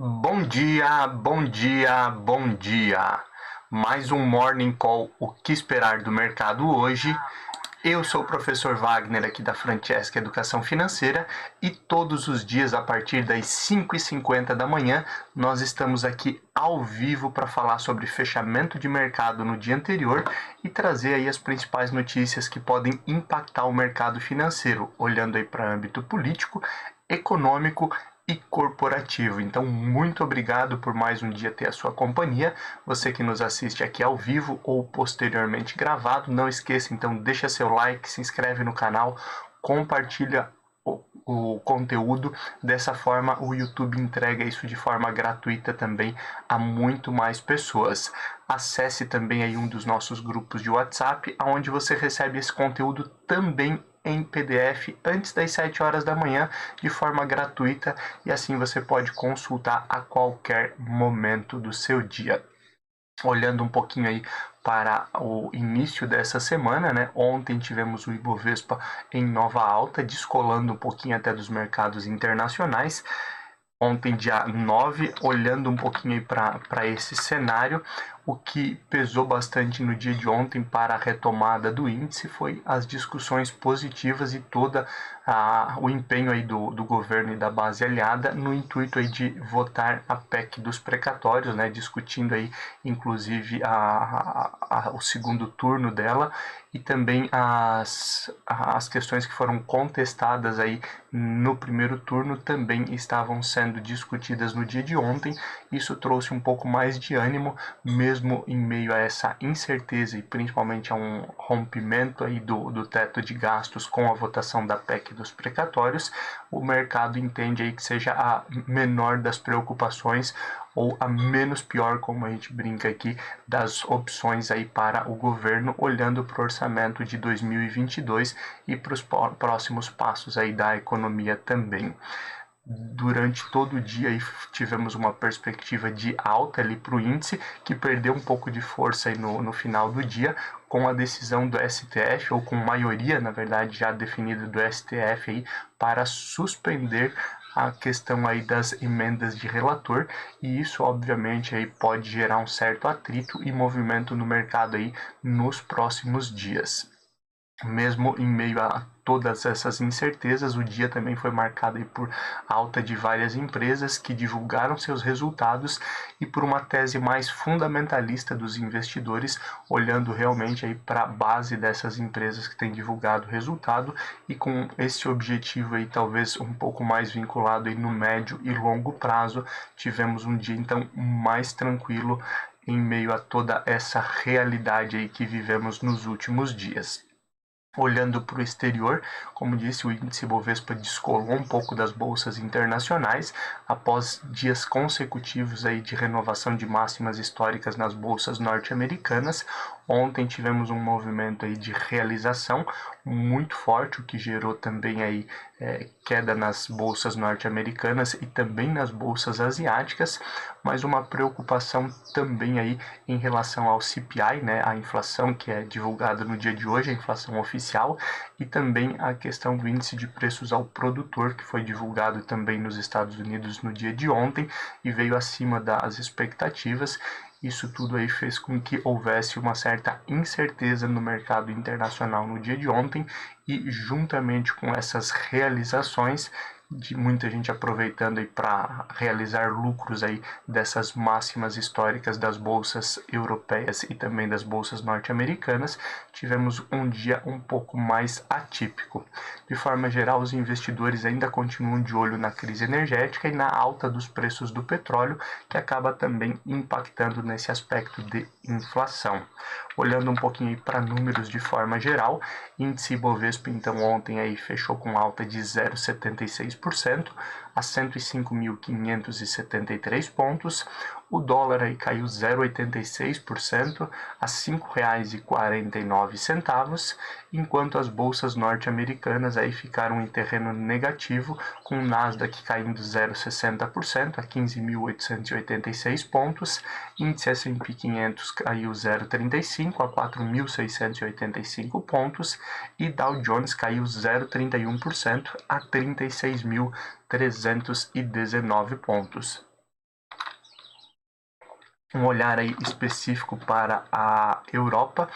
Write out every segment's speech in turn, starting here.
Bom dia, bom dia, bom dia. Mais um Morning Call, o que esperar do mercado hoje? Eu sou o professor Wagner aqui da Francesca Educação Financeira e todos os dias a partir das 5h50 da manhã nós estamos aqui ao vivo para falar sobre fechamento de mercado no dia anterior e trazer aí as principais notícias que podem impactar o mercado financeiro, olhando aí para o âmbito político, econômico e corporativo. Então, muito obrigado por mais um dia ter a sua companhia. Você que nos assiste aqui ao vivo ou posteriormente gravado, não esqueça, então, deixa seu like, se inscreve no canal, compartilha o conteúdo. Dessa forma, o YouTube entrega isso de forma gratuita também a muito mais pessoas. Acesse também aí um dos nossos grupos de WhatsApp, onde você recebe esse conteúdo também em PDF antes das 7 horas da manhã, de forma gratuita, e assim você pode consultar a qualquer momento do seu dia. Olhando um pouquinho aí para o início dessa semana, né? Ontem tivemos o Ibovespa em nova alta, descolando um pouquinho até dos mercados internacionais. Ontem, dia 9, olhando um pouquinho para esse cenário, o que pesou bastante no dia de ontem para a retomada do índice foi as discussões positivas e todo o empenho aí do governo e da base aliada no intuito aí de votar a PEC dos precatórios, né, discutindo aí inclusive o segundo turno dela e também as questões que foram contestadas aí no primeiro turno também estavam sendo discutidas no dia de ontem. Isso trouxe um pouco mais de ânimo, mesmo em meio a essa incerteza e principalmente a um rompimento aí do teto de gastos com a votação da PEC dos precatórios. O mercado entende aí que seja a menor das preocupações ou a menos pior, como a gente brinca aqui, das opções aí para o governo, olhando para o orçamento de 2022 e para os próximos passos aí da economia também. Durante todo o dia aí tivemos uma perspectiva de alta ali para o índice, que perdeu um pouco de força aí no final do dia, com a decisão do STF, ou com maioria, na verdade, já definida do STF aí, para suspender a questão aí das emendas de relator, e isso obviamente aí pode gerar um certo atrito e movimento no mercado aí nos próximos dias. Mesmo em meio a todas essas incertezas, o dia também foi marcado aí por alta de várias empresas que divulgaram seus resultados e por uma tese mais fundamentalista dos investidores, olhando realmente aí para a base dessas empresas que têm divulgado o resultado e com esse objetivo aí talvez um pouco mais vinculado aí no médio e longo prazo. Tivemos um dia então mais tranquilo em meio a toda essa realidade aí que vivemos nos últimos dias. Olhando para o exterior, como disse, o índice Bovespa descolou um pouco das bolsas internacionais após dias consecutivos aí de renovação de máximas históricas nas bolsas norte-americanas. Ontem tivemos um movimento aí de realização muito forte, o que gerou também aí queda nas bolsas norte-americanas e também nas bolsas asiáticas, mas uma preocupação também aí em relação ao CPI, né, a inflação que é divulgada no dia de hoje, a inflação oficial, e também a questão do índice de preços ao produtor, que foi divulgado também nos Estados Unidos no dia de ontem e veio acima das expectativas. Isso tudo aí fez com que houvesse uma certa incerteza no mercado internacional no dia de ontem e juntamente com essas realizações de muita gente aproveitando aí para realizar lucros aí dessas máximas históricas das bolsas europeias e também das bolsas norte-americanas, tivemos um dia um pouco mais atípico. De forma geral, os investidores ainda continuam de olho na crise energética e na alta dos preços do petróleo, que acaba também impactando nesse aspecto de inflação. Olhando um pouquinho para números de forma geral, índice Bovespa então ontem aí fechou com alta de 0,76% a 105.573 pontos. O dólar aí caiu 0,86% a R$ 5,49, enquanto as bolsas norte-americanas aí ficaram em terreno negativo, com o Nasdaq caindo 0,60% a 15.886 pontos, índice S&P 500 caiu 0,35% a 4.685 pontos e Dow Jones caiu 0,31% a 36.319 pontos. Um olhar aí específico para a Europa.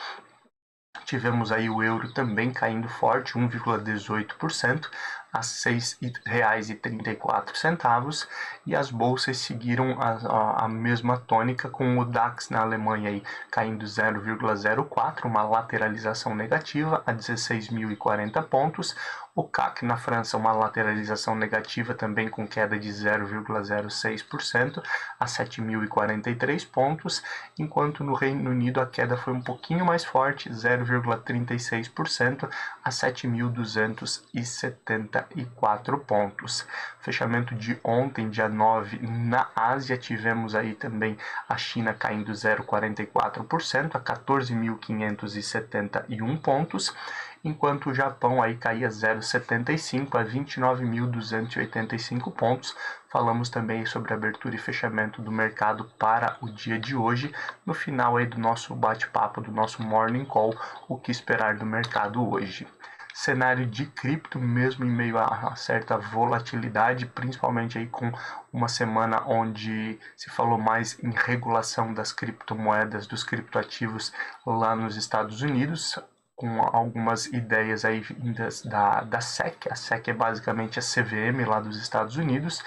Tivemos aí o euro também caindo forte, 1,18%, a R$ 6,34, e as bolsas seguiram a mesma tônica, com o DAX na Alemanha aí caindo 0,04%, uma lateralização negativa a 16.040 pontos, o CAC na França uma lateralização negativa também com queda de 0,06% a 7.043 pontos, enquanto no Reino Unido a queda foi um pouquinho mais forte, 0,36% a 7.274 pontos. Fechamento de ontem, dia 9, na Ásia, tivemos aí também a China caindo 0,44% a 14.571 pontos, enquanto o Japão aí caía 0,75 a 29.285 pontos. Falamos também sobre a abertura e fechamento do mercado para o dia de hoje. No final aí do nosso bate-papo, do nosso Morning Call, o que esperar do mercado hoje. Cenário de cripto, mesmo em meio a certa volatilidade, principalmente aí com uma semana onde se falou mais em regulação das criptomoedas, dos criptoativos lá nos Estados Unidos, com algumas ideias aí vindas da SEC. A SEC é basicamente a CVM lá dos Estados Unidos.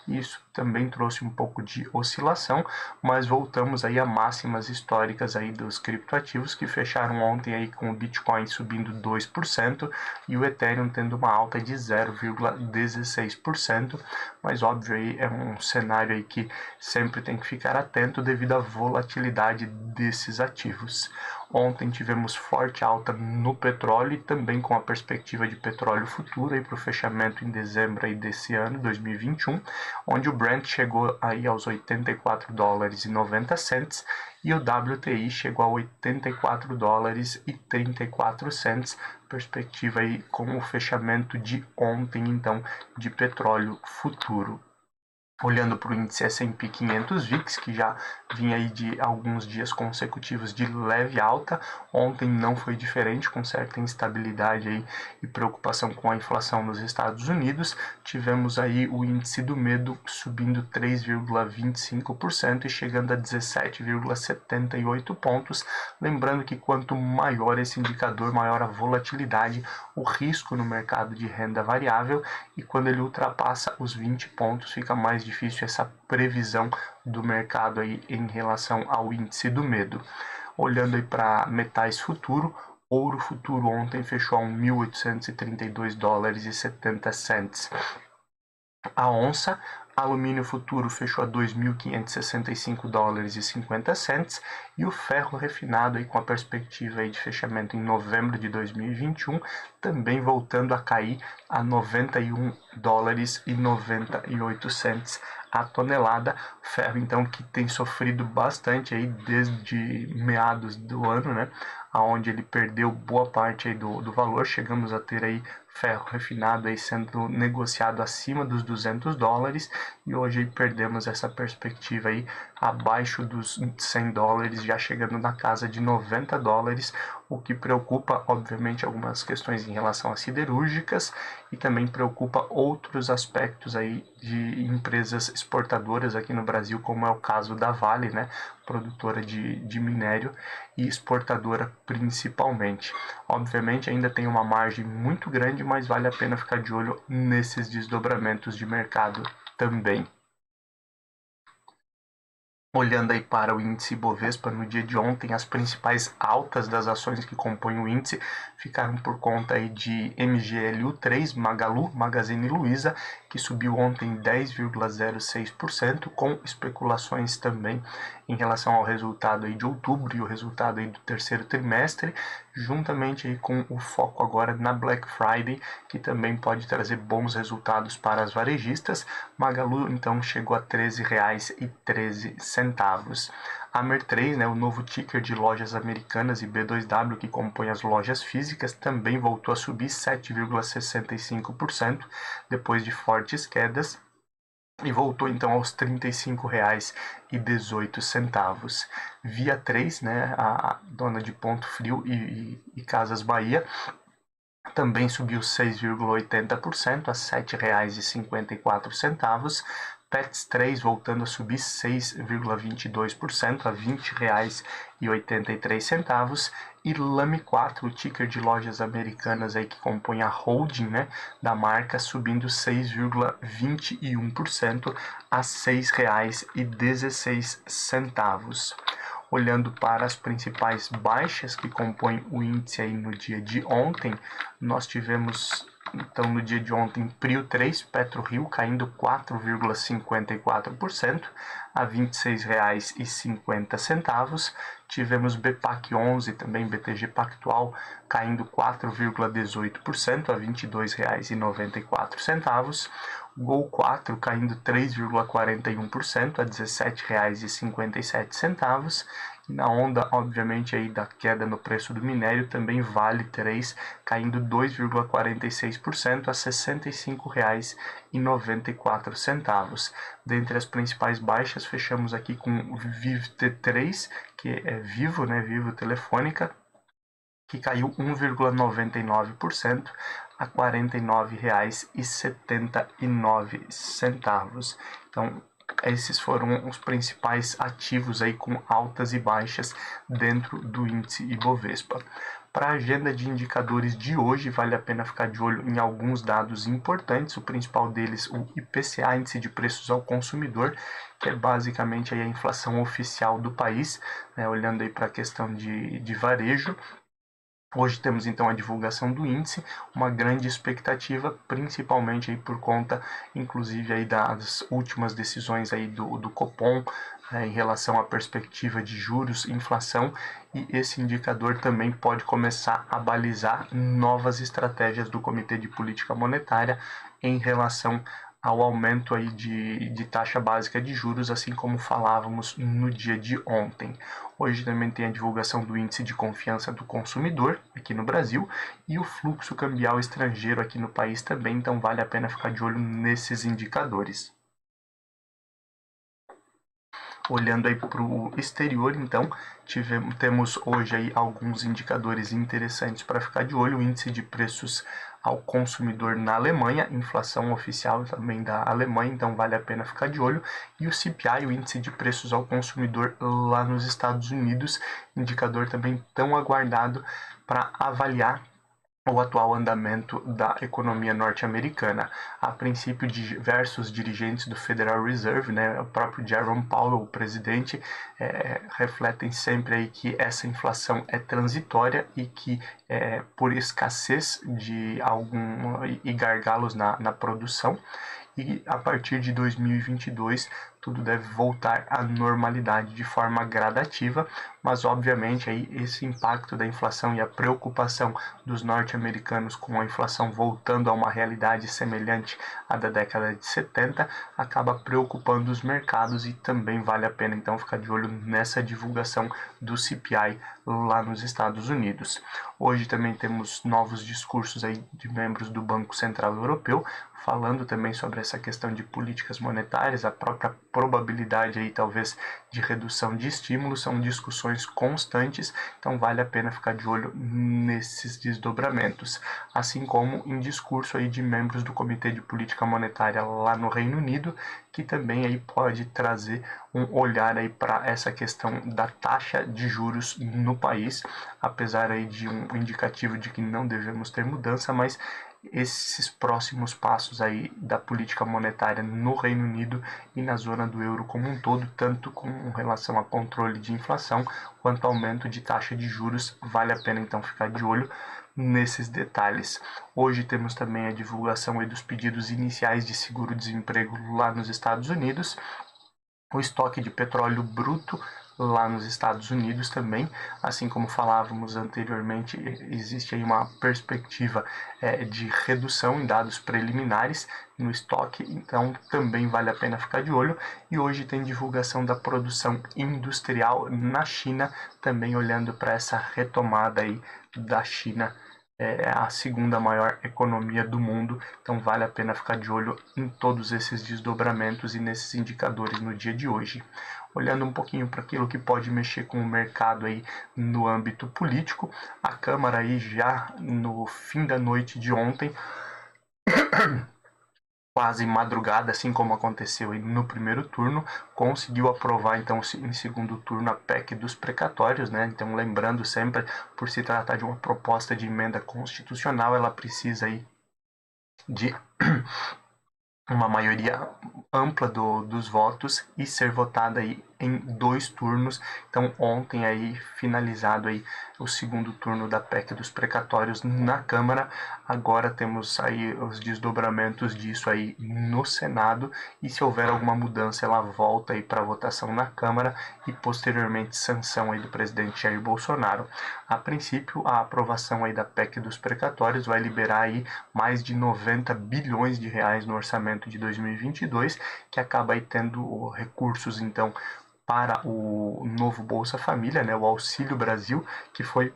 Isso também trouxe um pouco de oscilação, mas voltamos aí a máximas históricas aí dos criptoativos, que fecharam ontem aí com o Bitcoin subindo 2% e o Ethereum tendo uma alta de 0,16%, mas óbvio aí é um cenário aí que sempre tem que ficar atento devido à volatilidade desses ativos. Ontem tivemos forte alta no petróleo e também com a perspectiva de petróleo futuro para o fechamento em dezembro aí desse ano, 2021, onde o Brent chegou aí aos $84,90 e o WTI chegou a $84,34, perspectiva aí com o fechamento de ontem, então, de petróleo futuro. Olhando para o índice S&P 500 VIX, que já vinha aí de alguns dias consecutivos de leve alta, ontem não foi diferente, com certa instabilidade aí e preocupação com a inflação nos Estados Unidos. Tivemos aí o índice do medo subindo 3,25% e chegando a 17,78 pontos. Lembrando que quanto maior esse indicador, maior a volatilidade, o risco no mercado de renda variável, e quando ele ultrapassa os 20 pontos, fica mais difícil essa previsão do mercado aí em relação ao índice do medo. Olhando aí para metais futuro, ouro futuro ontem fechou a $1.832,70 a onça. Alumínio futuro fechou a $2.565,50 e o ferro refinado aí com a perspectiva aí de fechamento em novembro de 2021 também voltando a cair a $90,98 a tonelada. Ferro então que tem sofrido bastante aí desde meados do ano, né? Onde ele perdeu boa parte aí do valor. Chegamos a ter aí ferro refinado aí sendo negociado acima dos $200 e hoje perdemos essa perspectiva aí abaixo dos $100, já chegando na casa de $90, o que preocupa obviamente algumas questões em relação às siderúrgicas e também preocupa outros aspectos aí de empresas exportadoras aqui no Brasil, como é o caso da Vale, né, produtora de minério e exportadora principalmente. Obviamente ainda tem uma margem muito grande, mas vale a pena ficar de olho nesses desdobramentos de mercado também. Olhando aí para o índice Bovespa, no dia de ontem, as principais altas das ações que compõem o índice ficaram por conta aí de MGLU3, Magalu, Magazine Luiza, que subiu ontem 10,06%, com especulações também em relação ao resultado aí de outubro e o resultado aí do terceiro trimestre, juntamente aí com o foco agora na Black Friday, que também pode trazer bons resultados para as varejistas. Magalu então chegou a R$ 13,13. A Mer3, né, o novo ticker de lojas americanas, e B2W, que compõe as lojas físicas, também voltou a subir 7,65% depois de fortes quedas e voltou então aos R$ 35,18. Via 3, né, a dona de Ponto Frio e Casas Bahia, também subiu 6,80% a R$ 7,54. Pets 3 voltando a subir 6,22% a R$ 20,83. E Lame 4, o ticker de lojas americanas aí que compõe a holding, né, da marca, subindo 6,21% a R$ 6,16. Olhando para as principais baixas que compõem o índice aí no dia de ontem, nós tivemos então no dia de ontem Prio 3, PetroRio caindo 4,54% a R$ 26,50. Tivemos BPAC 11, também BTG Pactual, caindo 4,18% a R$ 22,94. Gol 4 caindo 3,41% a R$ 17,57. Na onda, obviamente, aí da queda no preço do minério, também Vale 3 caindo 2,46% a R$ 65,94. Dentre as principais baixas, fechamos aqui com Vivo T3, que é Vivo, né, Vivo Telefônica, que caiu 1,99% a R$ 49,79. Então, esses foram os principais ativos aí com altas e baixas dentro do índice Ibovespa. Para a agenda de indicadores de hoje, vale a pena ficar de olho em alguns dados importantes. O principal deles, o IPCA, Índice de Preços ao Consumidor, que é basicamente aí a inflação oficial do país, né, olhando aí para a questão de varejo. Hoje temos então a divulgação do índice, uma grande expectativa, principalmente aí por conta, inclusive, aí das últimas decisões aí do Copom, em relação à perspectiva de juros, inflação, e esse indicador também pode começar a balizar novas estratégias do Comitê de Política Monetária em relação ao aumento aí de taxa básica de juros, assim como falávamos no dia de ontem. Hoje também tem a divulgação do Índice de Confiança do Consumidor aqui no Brasil e o fluxo cambial estrangeiro aqui no país também, então vale a pena ficar de olho nesses indicadores. Olhando aí para o exterior, então, temos hoje aí alguns indicadores interessantes para ficar de olho. O índice de preços ao consumidor na Alemanha, inflação oficial também da Alemanha, então vale a pena ficar de olho. E o CPI, o índice de preços ao consumidor lá nos Estados Unidos, indicador também tão aguardado para avaliar o atual andamento da economia norte-americana. A princípio, diversos dirigentes do Federal Reserve, né, o próprio Jerome Powell, o presidente, refletem sempre aí que essa inflação é transitória e que por escassez de e gargalos na produção, e a partir de 2022 tudo deve voltar à normalidade de forma gradativa, mas obviamente aí esse impacto da inflação e a preocupação dos norte-americanos com a inflação voltando a uma realidade semelhante à da década de 70 acaba preocupando os mercados, e também vale a pena então ficar de olho nessa divulgação do CPI lá nos Estados Unidos. Hoje também temos novos discursos aí de membros do Banco Central Europeu falando também sobre essa questão de políticas monetárias, a própria probabilidade aí talvez de redução de estímulos, são discussões constantes, então vale a pena ficar de olho nesses desdobramentos, assim como em discurso aí de membros do Comitê de Política Monetária lá no Reino Unido, que também aí pode trazer um olhar aí para essa questão da taxa de juros no país, apesar aí de um indicativo de que não devemos ter mudança, mas esses próximos passos aí da política monetária no Reino Unido e na zona do euro como um todo, tanto com relação a controle de inflação quanto aumento de taxa de juros, vale a pena então ficar de olho nesses detalhes. Hoje temos também a divulgação aí dos pedidos iniciais de seguro-desemprego lá nos Estados Unidos, o estoque de petróleo bruto lá nos Estados Unidos também, assim como falávamos anteriormente, existe aí uma perspectiva de redução em dados preliminares no estoque, então também vale a pena ficar de olho. E hoje tem divulgação da produção industrial na China, também olhando para essa retomada aí da China, a segunda maior economia do mundo, então vale a pena ficar de olho em todos esses desdobramentos e nesses indicadores no dia de hoje. Olhando um pouquinho para aquilo que pode mexer com o mercado aí no âmbito político, a Câmara aí já no fim da noite de ontem quase madrugada, assim como aconteceu no primeiro turno, conseguiu aprovar então em segundo turno a PEC dos precatórios, né? Então, lembrando sempre, por se tratar de uma proposta de emenda constitucional, ela precisa aí de uma maioria ampla dos votos e ser votada aí em 2 turnos. Então, ontem aí finalizado aí o segundo turno da PEC dos precatórios na Câmara. Agora temos aí os desdobramentos disso aí no Senado, e se houver alguma mudança ela volta aí para votação na Câmara e posteriormente sanção aí do presidente Jair Bolsonaro. A princípio, a aprovação aí da PEC dos precatórios vai liberar aí mais de 90 bilhões de reais no orçamento de 2022, que acaba aí tendo recursos então para o novo Bolsa Família, né, o Auxílio Brasil, que foi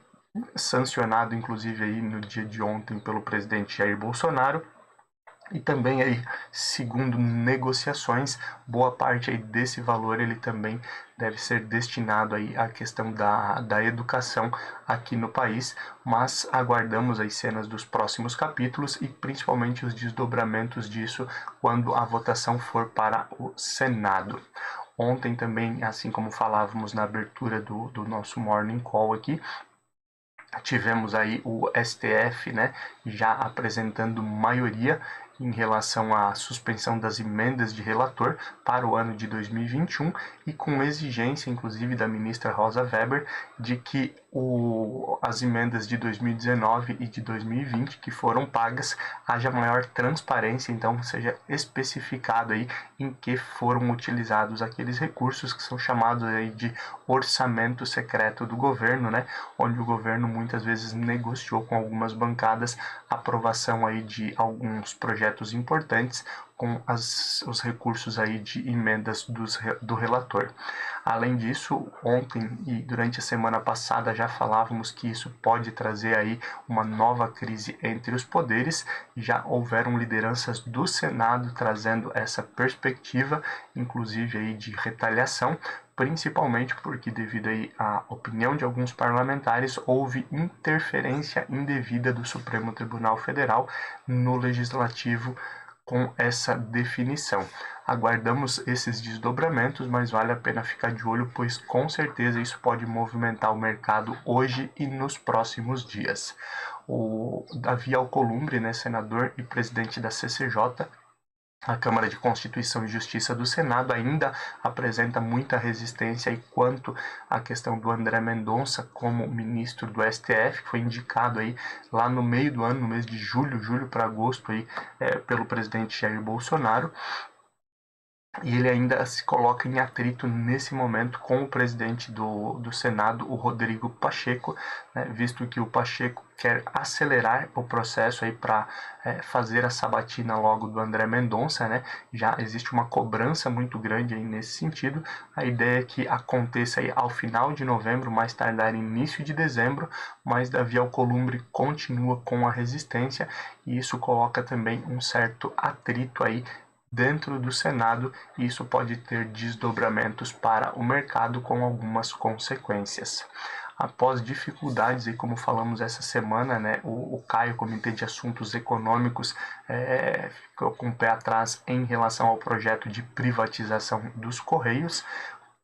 sancionado inclusive aí no dia de ontem pelo presidente Jair Bolsonaro. E também aí, segundo negociações, boa parte aí desse valor ele também deve ser destinado aí à questão da educação aqui no país, mas aguardamos as cenas dos próximos capítulos e principalmente os desdobramentos disso quando a votação for para o Senado. Ontem também, assim como falávamos na abertura do nosso Morning Call aqui, tivemos aí o STF, né, já apresentando maioria em relação à suspensão das emendas de relator para o ano de 2021 e com exigência, inclusive, da ministra Rosa Weber de que as emendas de 2019 e de 2020 que foram pagas haja maior transparência, então seja especificado aí em que foram utilizados aqueles recursos que são chamados aí de orçamento secreto do governo, né, onde o governo muitas vezes negociou com algumas bancadas a aprovação aí de alguns projetos importantes com os recursos aí de emendas do relator. Além disso, ontem e durante a semana passada já falávamos que isso pode trazer aí uma nova crise entre os poderes. Já houveram lideranças do Senado trazendo essa perspectiva, inclusive aí de retaliação, principalmente porque, devido aí à opinião de alguns parlamentares, houve interferência indevida do Supremo Tribunal Federal no Legislativo com essa definição. Aguardamos esses desdobramentos, mas vale a pena ficar de olho, pois com certeza isso pode movimentar o mercado hoje e nos próximos dias. O Davi Alcolumbre, né, senador e presidente da CCJ, a Câmara de Constituição e Justiça do Senado, ainda apresenta muita resistência quanto à questão do André Mendonça como ministro do STF, que foi indicado aí lá no meio do ano, no mês de julho para agosto, aí, pelo presidente Jair Bolsonaro. E ele ainda se coloca em atrito nesse momento com o presidente do Senado, o Rodrigo Pacheco, né, visto que o Pacheco quer acelerar o processo aí para fazer a sabatina logo do André Mendonça, né? Já existe uma cobrança muito grande aí nesse sentido. A ideia é que aconteça aí ao final de novembro, mais tardar início de dezembro, mas Davi Alcolumbre continua com a resistência e isso coloca também um certo atrito aí dentro do Senado, e isso pode ter desdobramentos para o mercado com algumas consequências. Após dificuldades, e como falamos essa semana, né, o CAI, o Comitê de Assuntos Econômicos, ficou com o pé atrás em relação ao projeto de privatização dos Correios.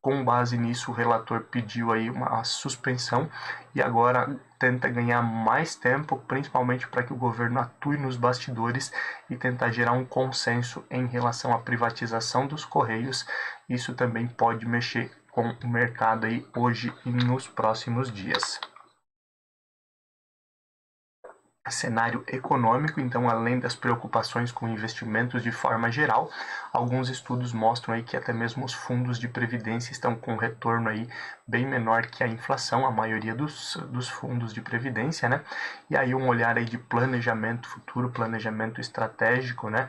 Com base nisso, o relator pediu aí uma suspensão e agora tenta ganhar mais tempo, principalmente para que o governo atue nos bastidores e tentar gerar um consenso em relação à privatização dos Correios. Isso também pode mexer com o mercado aí hoje e nos próximos dias. Cenário econômico, então, além das preocupações com investimentos de forma geral, alguns estudos mostram aí que até mesmo os fundos de previdência estão com retorno aí bem menor que a inflação, a maioria dos fundos de previdência, né? E aí um olhar aí de planejamento futuro, planejamento estratégico, né?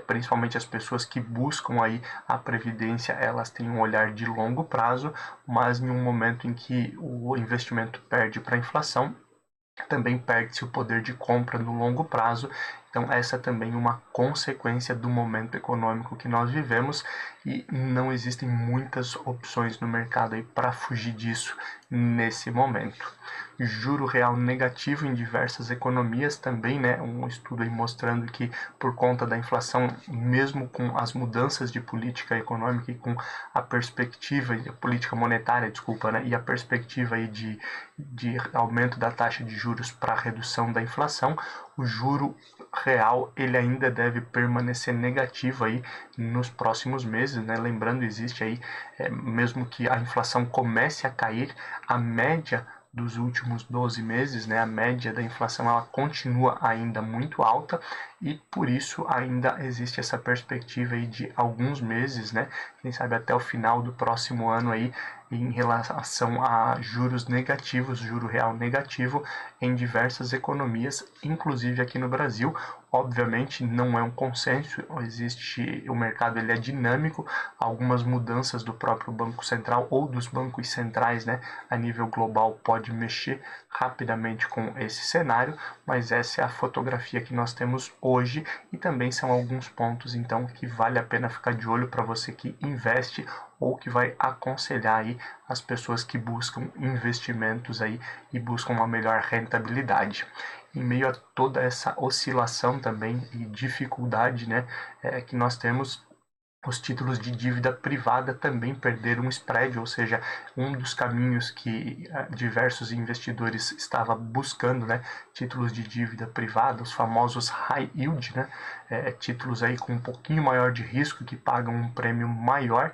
Principalmente as pessoas que buscam aí a previdência, elas têm um olhar de longo prazo, mas em um momento em que o investimento perde para a inflação, também perde-se o poder de compra no longo prazo, Então essa também é uma consequência do momento econômico que nós vivemos e não existem muitas opções no mercado aí para fugir disso nesse momento. Juro real negativo em diversas economias também, né? Um estudo aí mostrando que por conta da inflação, mesmo com as mudanças de política econômica e com a perspectiva de política monetária, desculpa, né? E a perspectiva aí de aumento da taxa de juros para redução da inflação, o juro real ele ainda deve permanecer negativo aí nos próximos meses, né? Lembrando, existe aí, mesmo que a inflação comece a cair, a média dos últimos 12 meses, né, a média da inflação ela continua ainda muito alta e por isso ainda existe essa perspectiva aí de alguns meses, né, quem sabe até o final do próximo ano aí, em relação a juros negativos, juro real negativo em diversas economias, inclusive aqui no Brasil. Obviamente não é um consenso, existe o mercado, ele é dinâmico, algumas mudanças do próprio Banco Central ou dos bancos centrais, né, a nível global pode mexer rapidamente com esse cenário, mas essa é a fotografia que nós temos hoje e também são alguns pontos então que vale a pena ficar de olho para você que investe ou que vai aconselhar aí as pessoas que buscam investimentos aí e buscam uma melhor rentabilidade. Em meio a toda essa oscilação também e dificuldade, né, que nós temos, os títulos de dívida privada também perderam spread, ou seja, um dos caminhos que diversos investidores estavam buscando, né, títulos de dívida privada, os famosos high yield, né, títulos aí com um pouquinho maior de risco, que pagam um prêmio maior,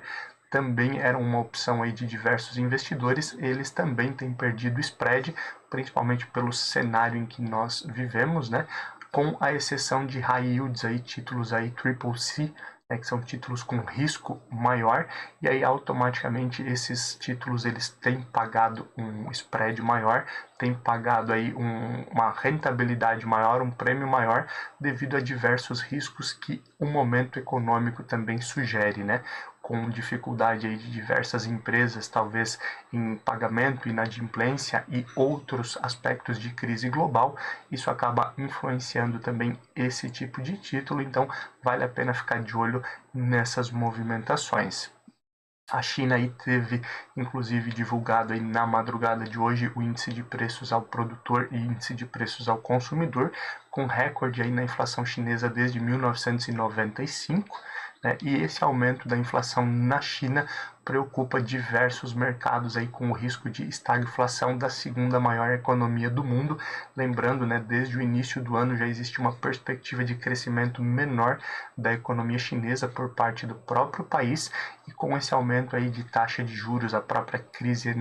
também era uma opção aí de diversos investidores. Eles também têm perdido spread, principalmente pelo cenário em que nós vivemos, né, com a exceção de high yields, aí, títulos aí triple C, né, que são títulos com risco maior, e aí automaticamente esses títulos eles têm pagado um spread maior, têm pagado aí uma rentabilidade maior, um prêmio maior, devido a diversos riscos que o momento econômico também sugere, né? Com dificuldade aí de diversas empresas, talvez em pagamento, inadimplência e outros aspectos de crise global, isso acaba influenciando também esse tipo de título, então vale a pena ficar de olho nessas movimentações. A China aí teve, inclusive, divulgado aí na madrugada de hoje o índice de preços ao produtor e índice de preços ao consumidor, com recorde aí na inflação chinesa desde 1995, né? E esse aumento da inflação na China preocupa diversos mercados aí com o risco de estagflação da segunda maior economia do mundo. Lembrando, né, desde o início do ano já existe uma perspectiva de crescimento menor da economia chinesa por parte do próprio país, e com esse aumento aí de taxa de juros, a própria crise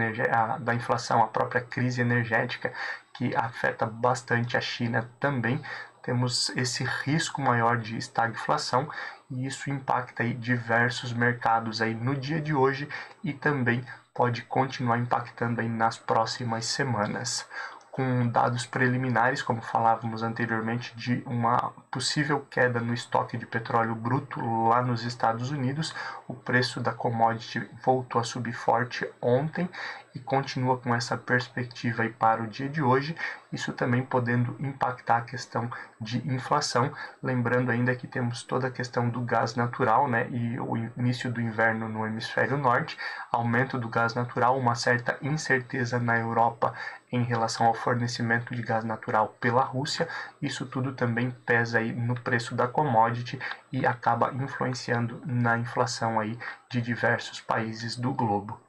da inflação, a própria crise energética que afeta bastante a China também, temos esse risco maior de estagflação e isso impacta aí diversos mercados aí no dia de hoje e também pode continuar impactando aí nas próximas semanas. Com dados preliminares, como falávamos anteriormente, de uma possível queda no estoque de petróleo bruto lá nos Estados Unidos, o preço da commodity voltou a subir forte ontem e continua com essa perspectiva aí para o dia de hoje, isso também podendo impactar a questão de inflação, lembrando ainda que temos toda a questão do gás natural, né, e o início do inverno no hemisfério norte, aumento do gás natural, uma certa incerteza na Europa em relação ao fornecimento de gás natural pela Rússia, isso tudo também pesa aí no preço da commodity e acaba influenciando na inflação aí de diversos países do globo.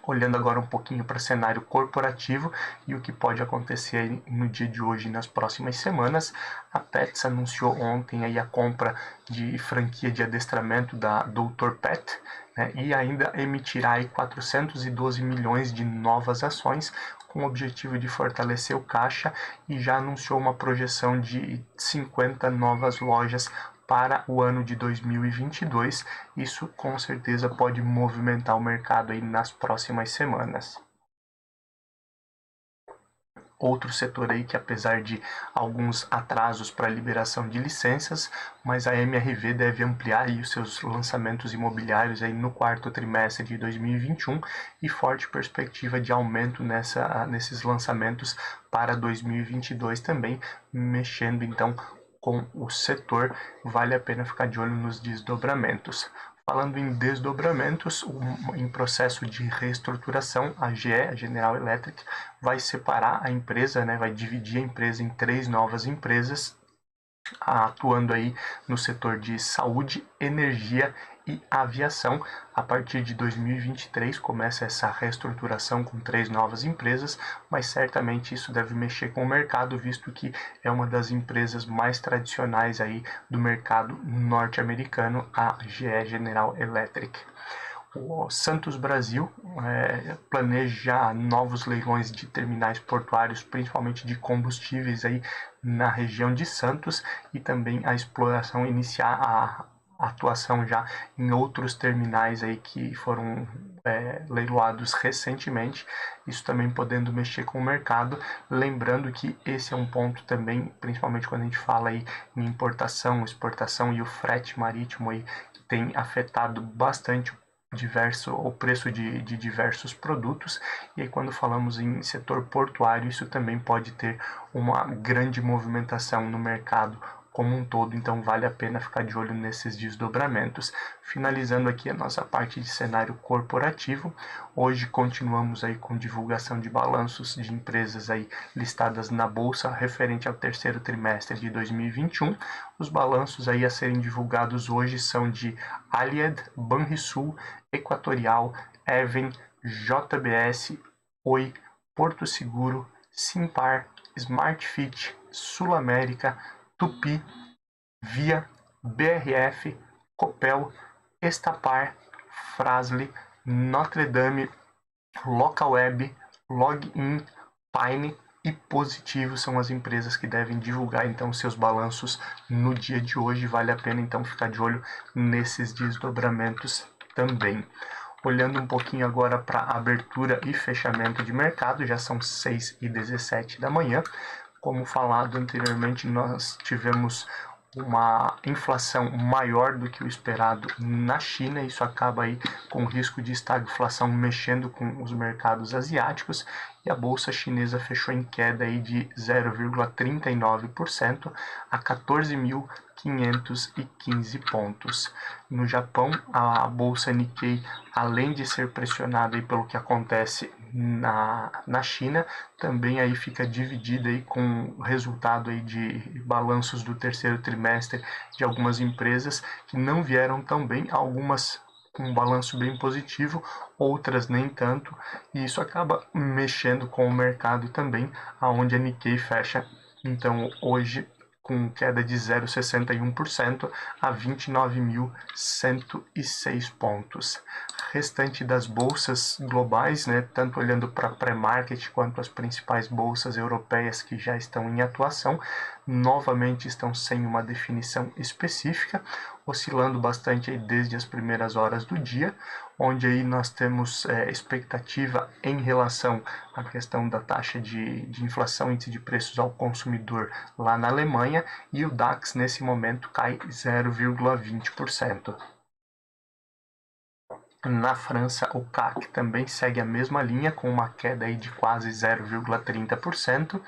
Olhando agora um pouquinho para o cenário corporativo e o que pode acontecer no dia de hoje e nas próximas semanas, a Pets anunciou ontem aí a compra de franquia de adestramento da Dr. Pet, né, e ainda emitirá aí 412 milhões de novas ações com o objetivo de fortalecer o caixa e já anunciou uma projeção de 50 novas lojas para o ano de 2022, isso com certeza pode movimentar o mercado aí nas próximas semanas. Outro setor aí que, apesar de alguns atrasos para a liberação de licenças, mas a MRV deve ampliar aí os seus lançamentos imobiliários aí no quarto trimestre de 2021 e forte perspectiva de aumento nesses lançamentos para 2022 também, mexendo então com o setor, vale a pena ficar de olho nos desdobramentos. Falando em desdobramentos, em processo de reestruturação, a GE, a General Electric, vai separar a empresa, né, vai dividir a empresa em 3 novas empresas, atuando aí no setor de saúde, energia e aviação. A partir de 2023 começa essa reestruturação com 3 novas empresas, mas certamente isso deve mexer com o mercado, visto que é uma das empresas mais tradicionais aí do mercado norte-americano, a GE, General Electric. O Santos Brasil planeja novos leilões de terminais portuários, principalmente de combustíveis aí na região de Santos, e também a exploração, iniciar a atuação já em outros terminais aí que foram leiloados recentemente, isso também podendo mexer com o mercado. Lembrando que esse é um ponto também, principalmente quando a gente fala aí em importação, exportação e o frete marítimo aí, que tem afetado bastante o preço de diversos produtos. E aí, quando falamos em setor portuário, isso também pode ter uma grande movimentação no mercado como um todo, então vale a pena ficar de olho nesses desdobramentos. Finalizando aqui a nossa parte de cenário corporativo, hoje continuamos aí com divulgação de balanços de empresas aí listadas na bolsa referente ao terceiro trimestre de 2021. Os balanços aí a serem divulgados hoje são de Allied, Banrisul, Equatorial, Even, JBS, Oi, Porto Seguro, Simpar, Smartfit, Sul América, Tupi, Via, BRF, Copel, Estapar, Fras-le, Notre Dame, Localweb, Login, Pine e Positivo são as empresas que devem divulgar então seus balanços no dia de hoje. Vale a pena então ficar de olho nesses desdobramentos também. Olhando um pouquinho agora para abertura e fechamento de mercado, já são 6h17 da manhã. Como falado anteriormente, nós tivemos uma inflação maior do que o esperado na China. Isso acaba aí com o risco de estagflação mexendo com os mercados asiáticos, e a bolsa chinesa fechou em queda aí de 0,39% a 14.515 pontos. No Japão, a bolsa Nikkei, além de ser pressionada aí pelo que acontece na China, também aí fica dividida aí com o resultado aí de balanços do terceiro trimestre de algumas empresas que não vieram tão bem, algumas com um balanço bem positivo, outras nem tanto, e isso acaba mexendo com o mercado também, aonde a Nikkei fecha então hoje com queda de 0,61% a 29.106 pontos. Restante das bolsas globais, né, tanto olhando para pré-market quanto as principais bolsas europeias que já estão em atuação, novamente estão sem uma definição específica, oscilando bastante aí desde as primeiras horas do dia, onde aí nós temos expectativa em relação à questão da taxa de inflação, índice de preços ao consumidor lá na Alemanha, e o DAX nesse momento cai 0,20%. Na França, o CAC também segue a mesma linha, com uma queda aí de quase 0,30%,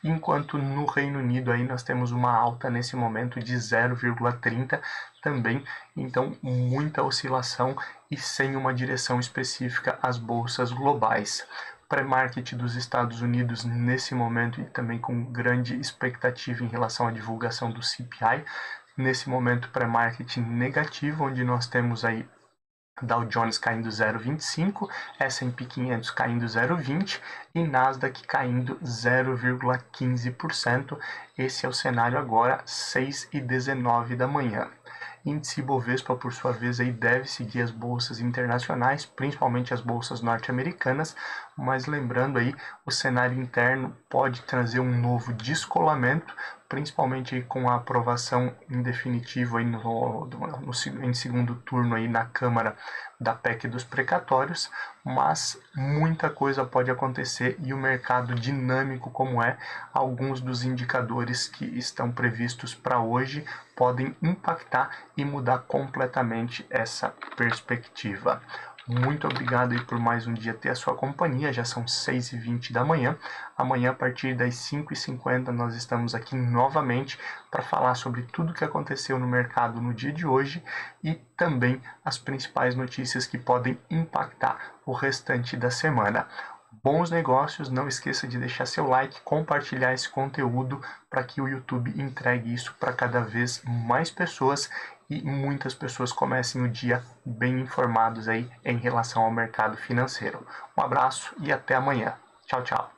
enquanto no Reino Unido aí nós temos uma alta nesse momento de 0,30% também, então muita oscilação e sem uma direção específica às bolsas globais. Pré-market dos Estados Unidos nesse momento, e também com grande expectativa em relação à divulgação do CPI, nesse momento pré-market negativo, onde nós temos aí Dow Jones caindo 0,25%, S&P 500 caindo 0,20% e Nasdaq caindo 0,15%. Esse é o cenário agora, 6h19 da manhã. Índice Bovespa, por sua vez, aí deve seguir as bolsas internacionais, principalmente as bolsas norte-americanas, mas lembrando aí, o cenário interno pode trazer um novo descolamento, principalmente aí com a aprovação em definitivo aí em segundo turno aí na Câmara da PEC dos precatórios, mas muita coisa pode acontecer e o mercado dinâmico como alguns dos indicadores que estão previstos para hoje podem impactar e mudar completamente essa perspectiva. Muito obrigado aí por mais um dia ter a sua companhia, já são 6h20 da manhã. Amanhã, a partir das 5h50, nós estamos aqui novamente para falar sobre tudo o que aconteceu no mercado no dia de hoje e também as principais notícias que podem impactar o restante da semana. Bons negócios, não esqueça de deixar seu like, compartilhar esse conteúdo para que o YouTube entregue isso para cada vez mais pessoas e muitas pessoas comecem o dia bem informados aí em relação ao mercado financeiro. Um abraço e até amanhã. Tchau, tchau.